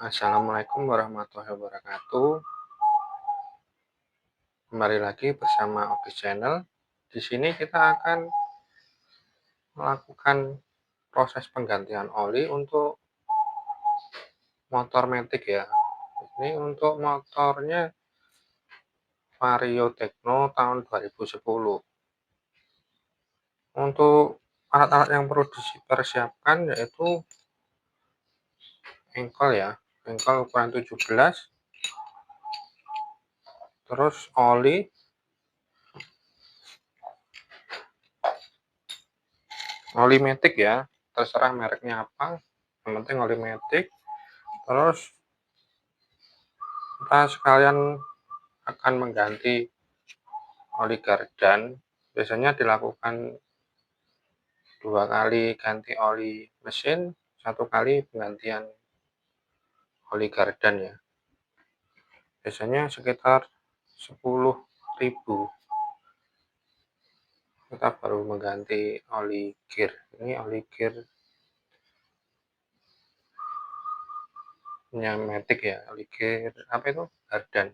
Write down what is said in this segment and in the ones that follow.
Assalamualaikum warahmatullahi wabarakatuh. Kembali lagi bersama Oki Channel. Di sini kita akan melakukan proses penggantian oli untuk motor Matic ya. Ini untuk motornya Vario Tekno tahun 2010. Untuk alat-alat yang perlu dipersiapkan yaitu engkol ya, engkol ukuran 17, terus oli Matic ya, terserah mereknya apa, yang penting oli Matic. Terus kita sekalian akan mengganti oli gardan. Biasanya dilakukan 2 kali ganti oli mesin, 1 kali penggantian oli gardan ya. Biasanya sekitar 10.000 kita baru mengganti oli gear. Ini oli gear Matic ya, oli gear apa itu, gardan.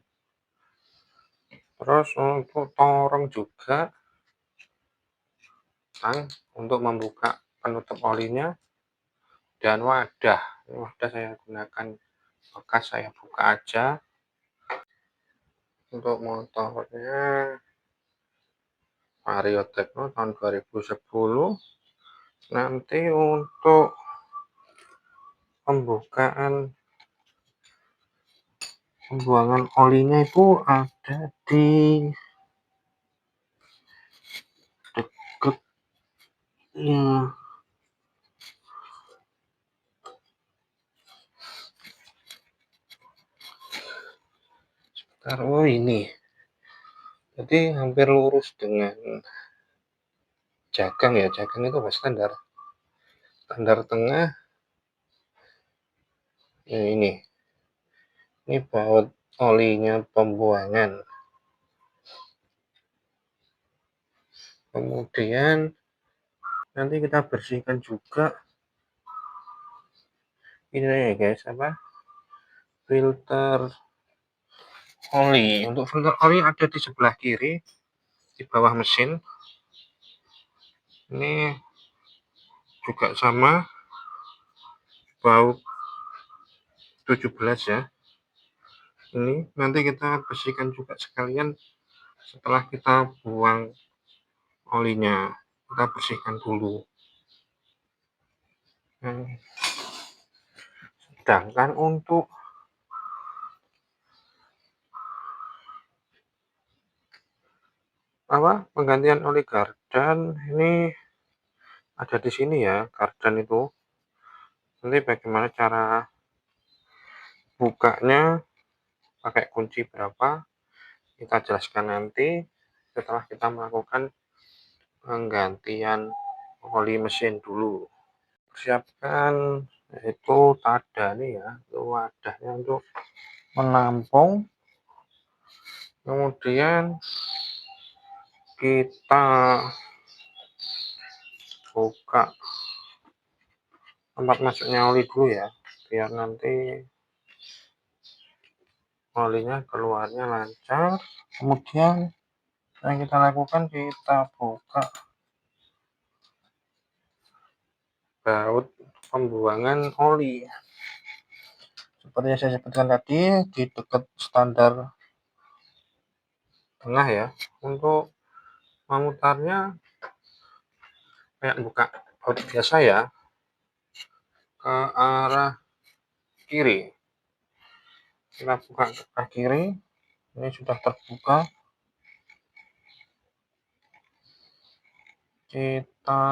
Terus untuk torong juga untuk membuka penutup olinya, dan wadah. Ini wadah saya gunakan bekas, saya buka aja. Untuk motornya Vario Tekno tahun 2010. Nanti untuk pembuangan olinya itu ada di dekatnya. Oh ini, jadi hampir lurus dengan jagang ya. Jagang itu standar tengah. Ini baut olinya pembuangan. Kemudian nanti kita bersihkan juga ini ya guys, filter oli. Untuk filter oli ada di sebelah kiri, di bawah mesin. Ini juga sama, baut 17 ya. Ini nanti kita bersihkan juga sekalian setelah kita buang olinya. Kita bersihkan dulu. Sedangkan untuk penggantian oli gardan ini ada di sini ya, gardan itu. Nanti bagaimana cara bukanya, pakai kunci berapa, kita jelaskan nanti setelah kita melakukan penggantian oli mesin dulu. Persiapkan itu tada nih ya, itu wadahnya untuk menampung. Kemudian kita buka tempat masuknya oli dulu ya, biar nanti olinya keluarnya lancar. Kemudian yang kita lakukan, kita buka baut pembuangan oli seperti yang saya sebutkan tadi, di dekat standar tengah ya. Untuk memutarnya kayak buka baut biasa ya, ke arah kiri. Kita buka ke arah kiri. Ini sudah terbuka. Kita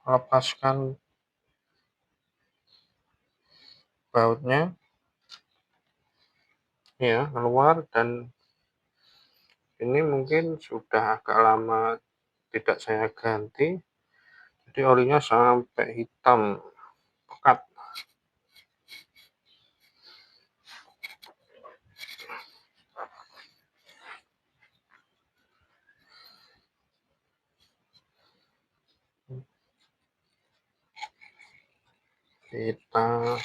lepaskan bautnya ya, keluar. Dan ini mungkin sudah agak lama tidak saya ganti, jadi olinya sampai hitam pekat. kita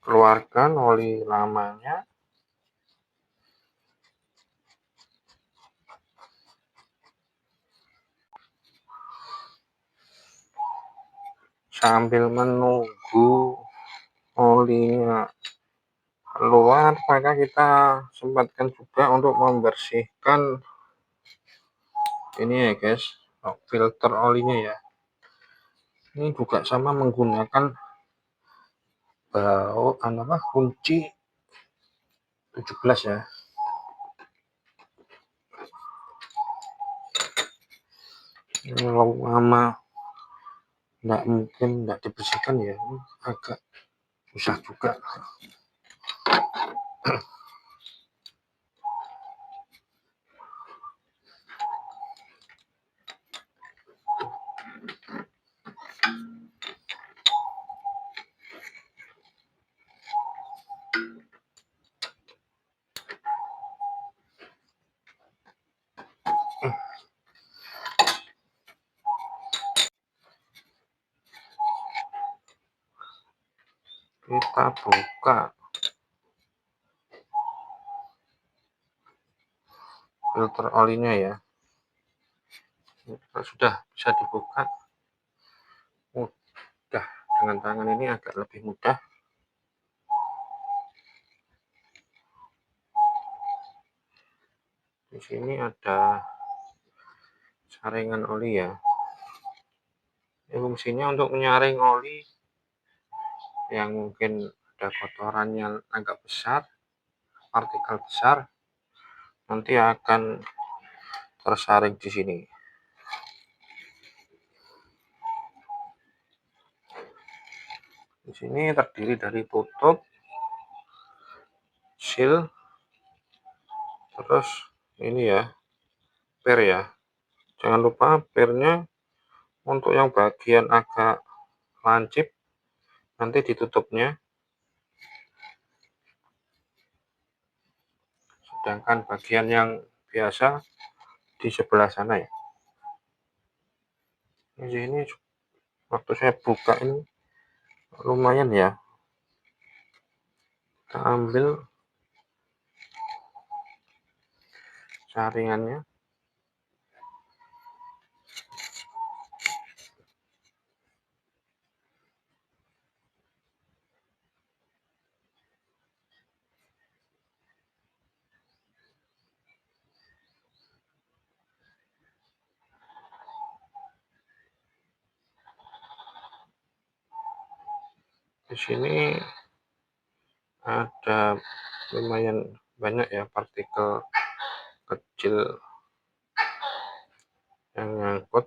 keluarkan oli lamanya. Sambil menunggu olinya keluar, maka kita sempatkan juga untuk membersihkan ini ya guys, filter olinya ya. Ini juga sama menggunakan kunci 17 ya. Kalau lama nggak dibersihkan ya, agak susah juga. Kita buka filter olinya ya. Sudah bisa dibuka. Mudah, dengan tangan ini agak lebih mudah. Di sini ada saringan oli ya. Ini fungsinya untuk menyaring oli yang mungkin ada kotorannya agak besar, partikel besar, nanti akan tersaring di sini. Di sini terdiri dari tutup, seal, terus ini ya, per ya. Jangan lupa pernya untuk yang bagian agak lancip nanti ditutupnya. Sedangkan bagian yang biasa di sebelah sana ya. Di sini waktu saya buka ini lumayan ya. Kita ambil saringannya. Di sini ada lumayan banyak ya partikel kecil yang nyangkut.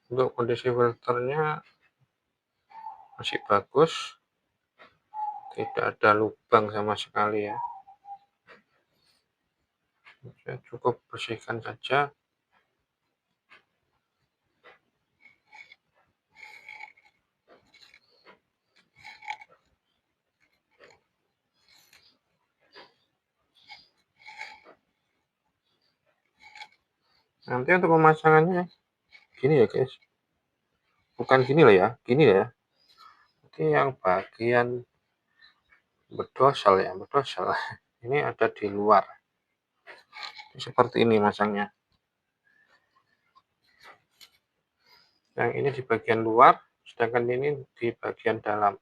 Untuk kondisi filternya masih bagus, tidak ada lubang sama sekali ya. Saya cukup bersihkan saja. Nanti untuk pemasangannya gini ya guys, bukan gini loh ya, gini ya. Ini yang bagian bedosel ya, bedosel ini ada di luar. Seperti ini masangnya. Yang ini di bagian luar, sedangkan ini di bagian dalam.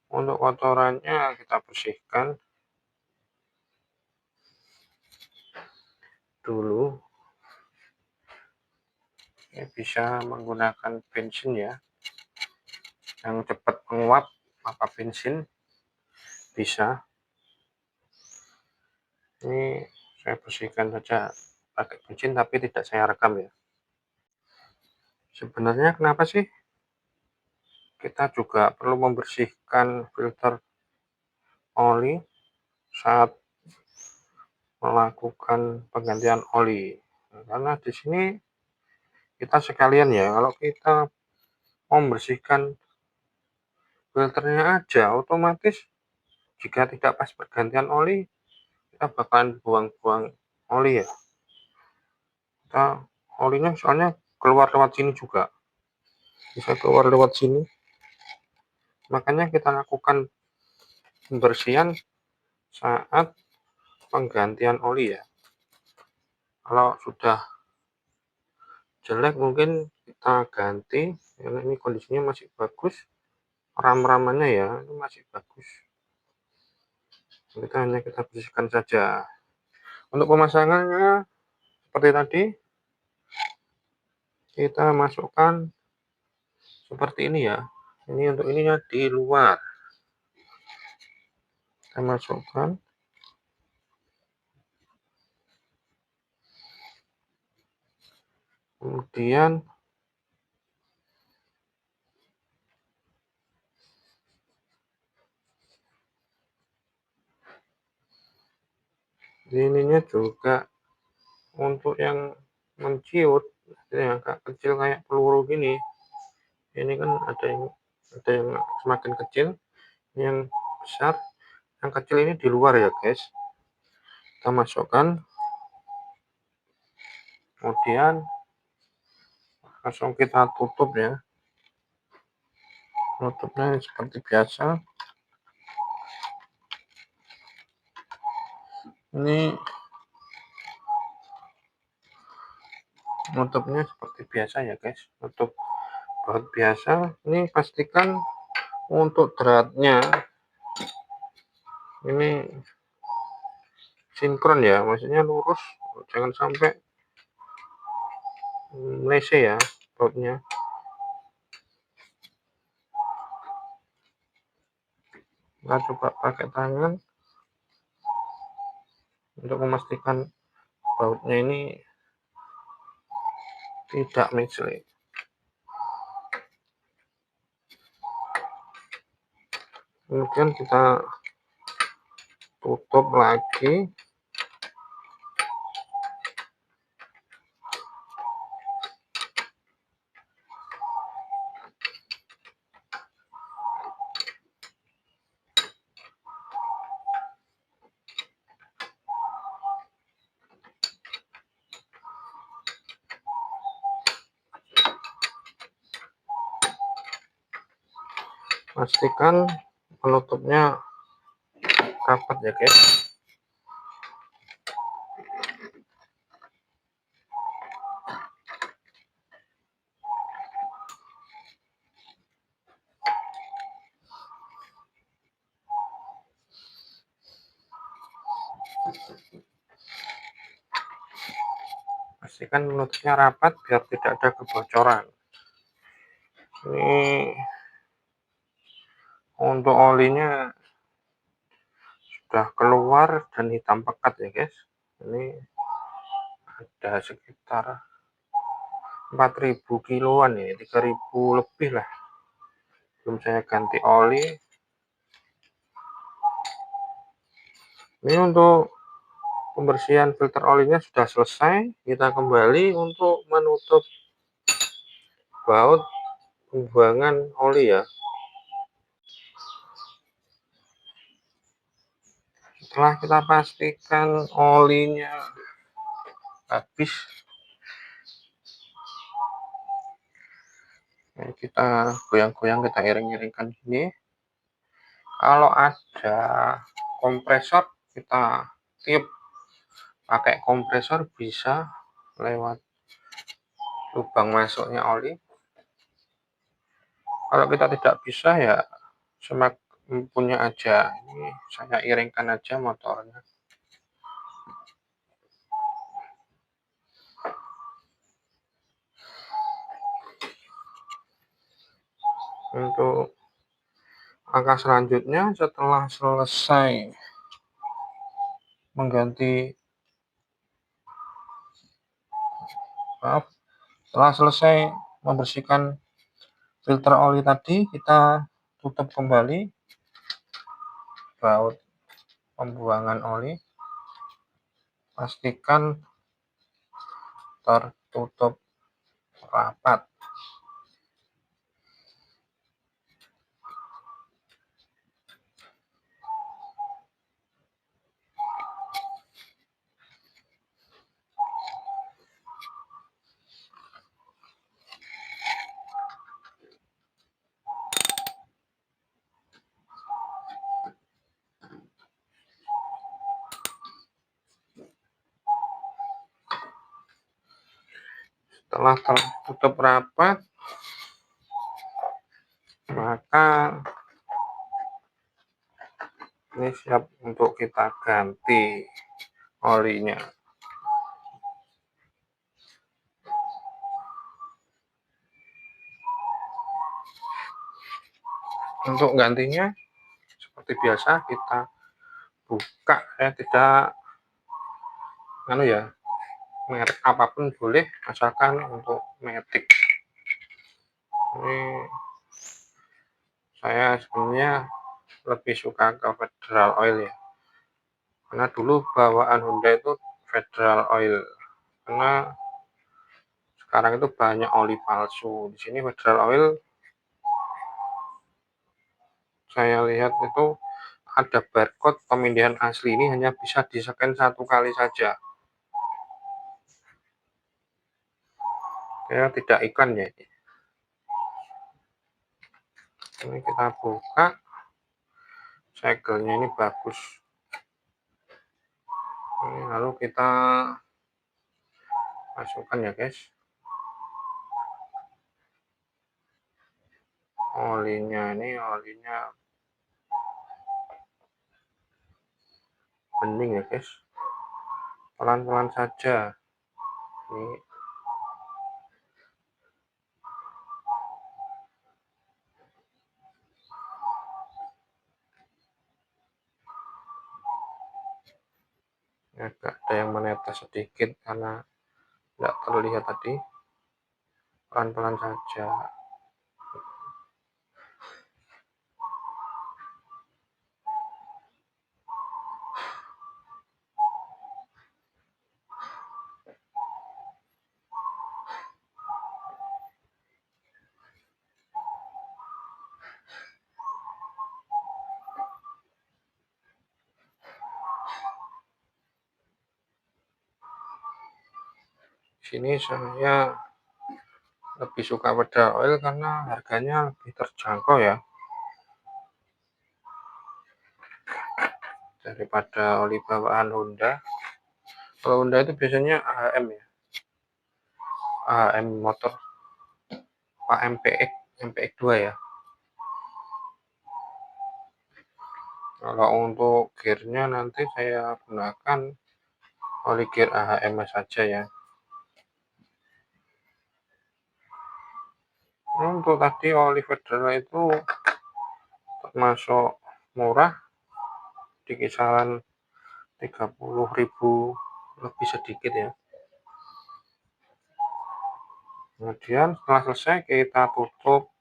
Untuk kotorannya kita bersihkan dulu. Ini bisa menggunakan bensin ya, yang cepat menguap, maka bensin bisa. Ini saya bersihkan saja pakai bensin, tapi tidak saya rekam ya. Sebenarnya kenapa sih kita juga perlu membersihkan filter oli saat melakukan penggantian oli? Karena di sini kita sekalian ya, kalau kita membersihkan filternya aja otomatis jika tidak pas pergantian oli, kita bakalan buang-buang oli ya. Olinya soalnya keluar lewat sini juga, bisa keluar lewat sini. Makanya kita lakukan pembersihan saat penggantian oli ya. Kalau sudah jelek mungkin kita ganti, karena ini kondisinya masih bagus, ram-ramannya ya ini masih bagus. Kita bersihkan saja. Untuk pemasangannya seperti tadi, kita masukkan seperti ini ya. Ini untuk ininya di luar. Kita masukkan. Kemudian ininya juga untuk yang menciut, yang agak kecil kayak peluru gini. Ini kan ada yang semakin kecil, yang besar, yang kecil ini di luar ya guys. Kita masukkan, kemudian langsung kita tutup ya. Tutupnya seperti biasa. Ini tutupnya seperti biasa ya guys, tutup baut biasa. Ini pastikan untuk dratnya ini sinkron ya, maksudnya lurus, jangan sampai meleset ya bautnya. Kita coba pakai tangan untuk memastikan bautnya ini tidak mislead. Kemudian kita tutup lagi. Pastikan penutupnya rapat ya guys. Pastikan penutupnya rapat biar tidak ada kebocoran. Ini untuk olinya sudah keluar dan hitam pekat ya guys. Ini ada sekitar 4.000 kiloan ya, 3.000 lebih lah. Belum saya ganti oli. Ini untuk pembersihan filter olinya sudah selesai. Kita kembali untuk menutup baut pembuangan oli ya. Setelah kita pastikan olinya habis, kita goyang-goyang, kita iring-iringkan gini. Kalau ada kompresor, kita tiup pakai kompresor, bisa lewat lubang masuknya oli. Kalau kita tidak bisa ya semak punya aja. Ini saya iringkan aja motornya. Untuk langkah selanjutnya, setelah selesai mengganti setelah selesai membersihkan filter oli tadi, kita tutup kembali baut pembuangan oli. Pastikan tertutup rapat. Setelah tertutup rapat, maka ini siap untuk kita ganti olinya. Untuk gantinya seperti biasa kita buka ya, tidak merek apapun boleh, asalkan untuk metik. Ini saya sebenarnya lebih suka ke Federal Oil ya, karena dulu bawaan Honda itu Federal Oil, karena sekarang itu banyak oli palsu. Di sini Federal Oil saya lihat itu ada barcode pemindahan asli, ini hanya bisa di-scan 1 kali saja. Ya, tidak iklan ya. Ini kita buka, segelnya ini bagus. Ini lalu kita masukkan ya guys, olinya. Ini olinya bening ya guys, pelan-pelan saja. Ini agak ada yang menetes sedikit karena tidak terlihat tadi. Pelan-pelan saja. Sini saya lebih suka Federal Oil karena harganya lebih terjangkau ya, daripada oli bawaan Honda. Kalau Honda itu biasanya AHM ya, AHM motor, Pak MPX 2 ya. Kalau untuk gearnya nanti saya gunakan oli gear AHM saja ya. Untuk tadi oli Federal itu termasuk murah, di kisaran 30.000 lebih sedikit ya. Kemudian setelah selesai kita tutup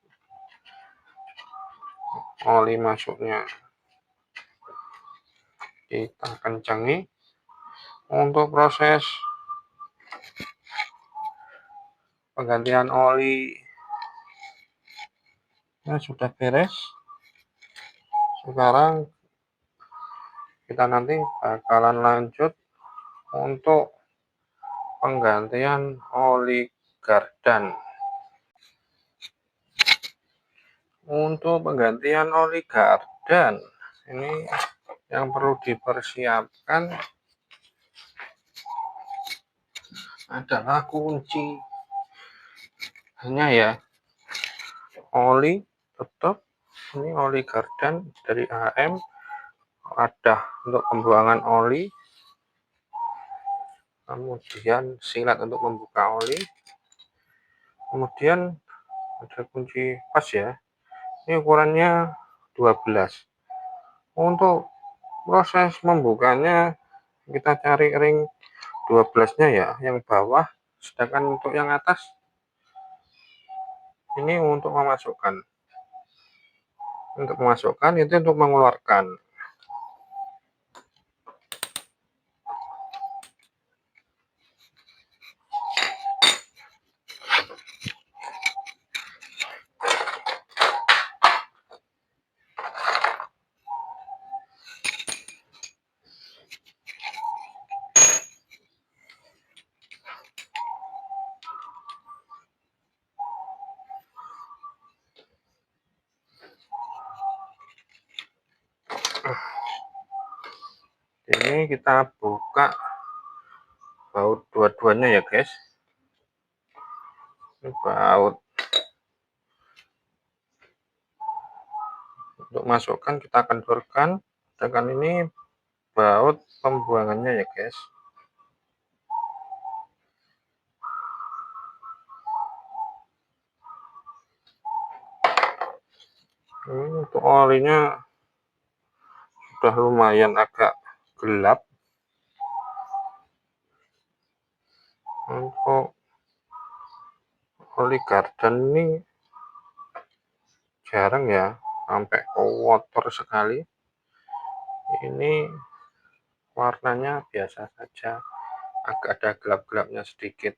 oli masuknya, kita kencangi. Untuk proses penggantian oli ya sudah beres. Sekarang kita nanti bakalan lanjut untuk penggantian oli gardan. Untuk penggantian oli gardan ini yang perlu dipersiapkan adalah kunci hanya ya, oli tetap. Ini oli gardan dari AHM, wadah untuk pembuangan oli, kemudian silat untuk membuka oli, kemudian ada kunci pas ya, ini ukurannya 12. Untuk proses membukanya kita cari ring 12-nya ya, yang bawah, sedangkan untuk yang atas ini untuk memasukkan. Untuk memasukkan itu untuk mengeluarkan. Ini kita buka baut dua-duanya ya guys. baut. Untuk masukkan kita kendorkan, sedangkan ini baut pembuangannya ya guys. Untuk olinya sudah lumayan agak gelap. Untuk oli garden ini jarang ya sampai kotor sekali. Ini warnanya biasa saja, agak ada gelap-gelapnya sedikit.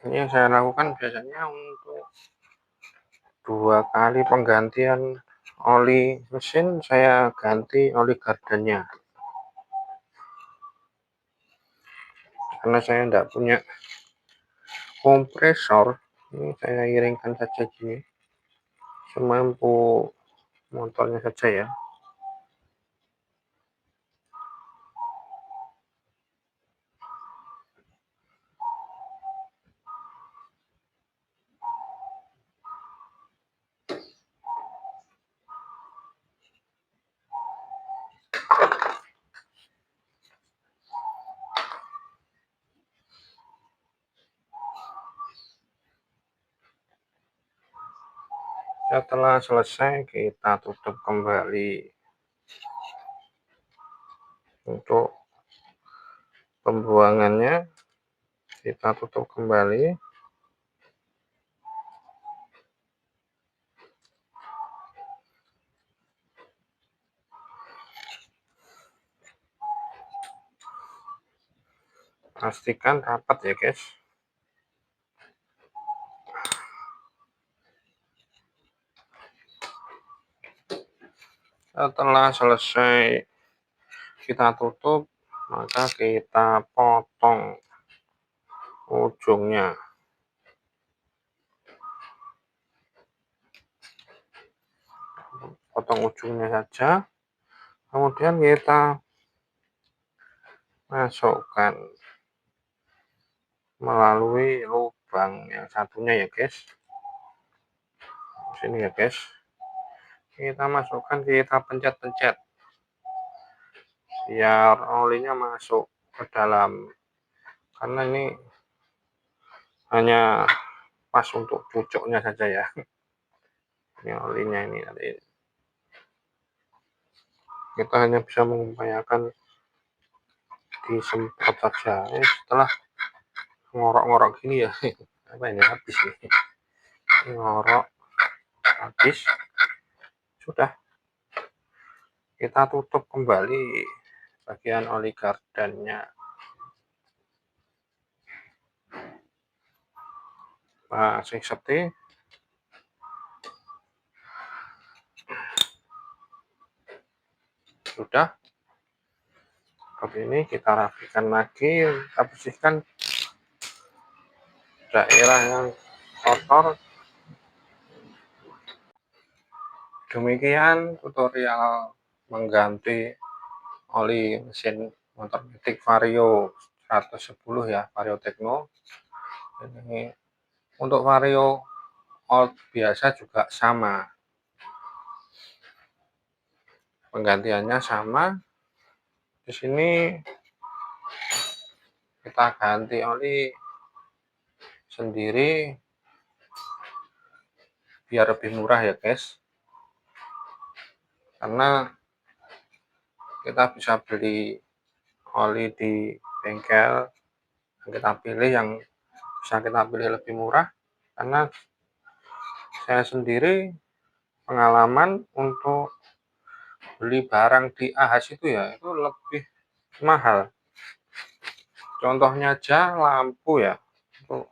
Ini yang saya lakukan biasanya untuk 2 kali penggantian oli mesin, saya ganti oli gardennya. Karena saya tidak punya kompresor, ini saya iringkan saja gini, semampu motornya saja ya. Setelah selesai kita tutup kembali. Untuk pembuangannya kita tutup kembali. Pastikan rapat ya guys. Setelah selesai kita tutup, maka kita potong ujungnya. Potong ujungnya saja, kemudian kita masukkan melalui lubang yang satunya ya guys. Sini ya guys, kita masukkan, kita pencet-pencet biar olinya masuk ke dalam, karena ini hanya pas untuk cucuknya saja ya. Ini olinya ini nanti kita hanya bisa mengupayakan disemprot saja. Setelah ngorok-ngorok gini ya, apa ini habis nih, ngorok habis, sudah kita tutup kembali bagian oli gardennya. Masih seperti sudah seperti ini, kita rapikan lagi, kita bersihkan daerah yang kotor. Demikian tutorial mengganti oli mesin motor metik Vario 110 ya, Vario Tekno. Ini untuk Vario old biasa juga sama, penggantiannya sama. Di sini kita ganti oli sendiri biar lebih murah ya guys, karena kita bisa beli oli di bengkel, kita pilih yang bisa kita pilih lebih murah. Karena saya sendiri pengalaman untuk beli barang di Ahas itu ya, itu lebih mahal. Contohnya aja lampu ya, untuk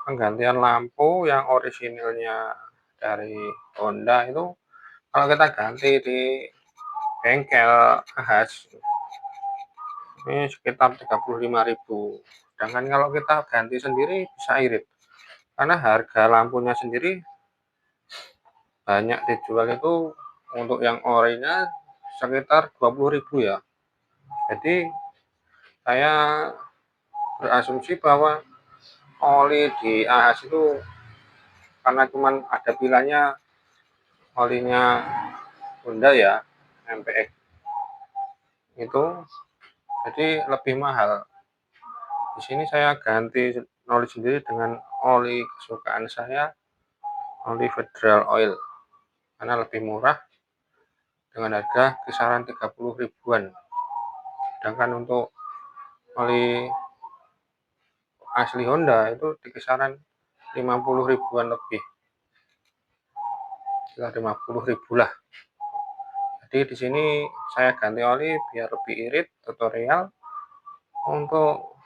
penggantian lampu yang orisinilnya dari Honda itu, kalau kita ganti di bengkel Ahas ini sekitar 35.000. Sedangkan kalau kita ganti sendiri bisa irit, karena harga lampunya sendiri banyak dijual itu untuk yang orinya sekitar 20.000 ya. Jadi saya berasumsi bahwa oli di AHS itu karena cuman ada pilihannya olinya Honda ya, MPX itu, jadi lebih mahal. Di sini saya ganti oli sendiri dengan oli kesukaan saya, oli Federal Oil, karena lebih murah dengan harga kisaran 30 ribuan. Sedangkan untuk oli asli Honda itu di kisaran 50 ribuan lebih, sekitar 50 ribu lah. Jadi di sini saya ganti oli biar lebih irit, tutorial untuk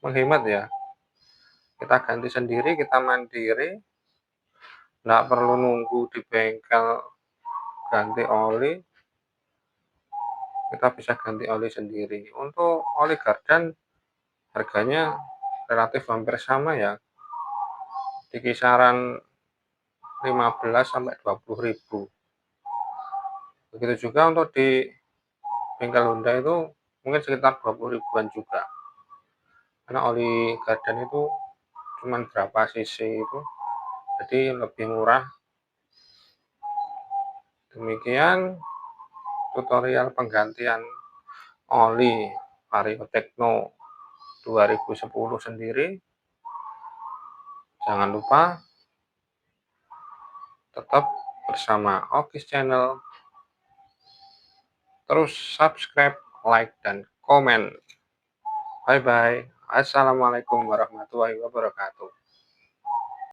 menghemat ya. Kita ganti sendiri, kita mandiri, nggak perlu nunggu di bengkel ganti oli, kita bisa ganti oli sendiri. Untuk oli gardan harganya relatif hampir sama ya, di kisaran 15 sampai 20 ribu. Begitu juga untuk di bengkel Honda itu mungkin sekitar 20 ribuan juga, karena oli gardan itu cuman berapa cc itu, jadi lebih murah. Demikian tutorial penggantian oli Vario Techno 2010 sendiri. Jangan lupa tetap bersama Okis Channel, terus subscribe, like, dan komen. Bye bye. Assalamualaikum warahmatullahi wabarakatuh.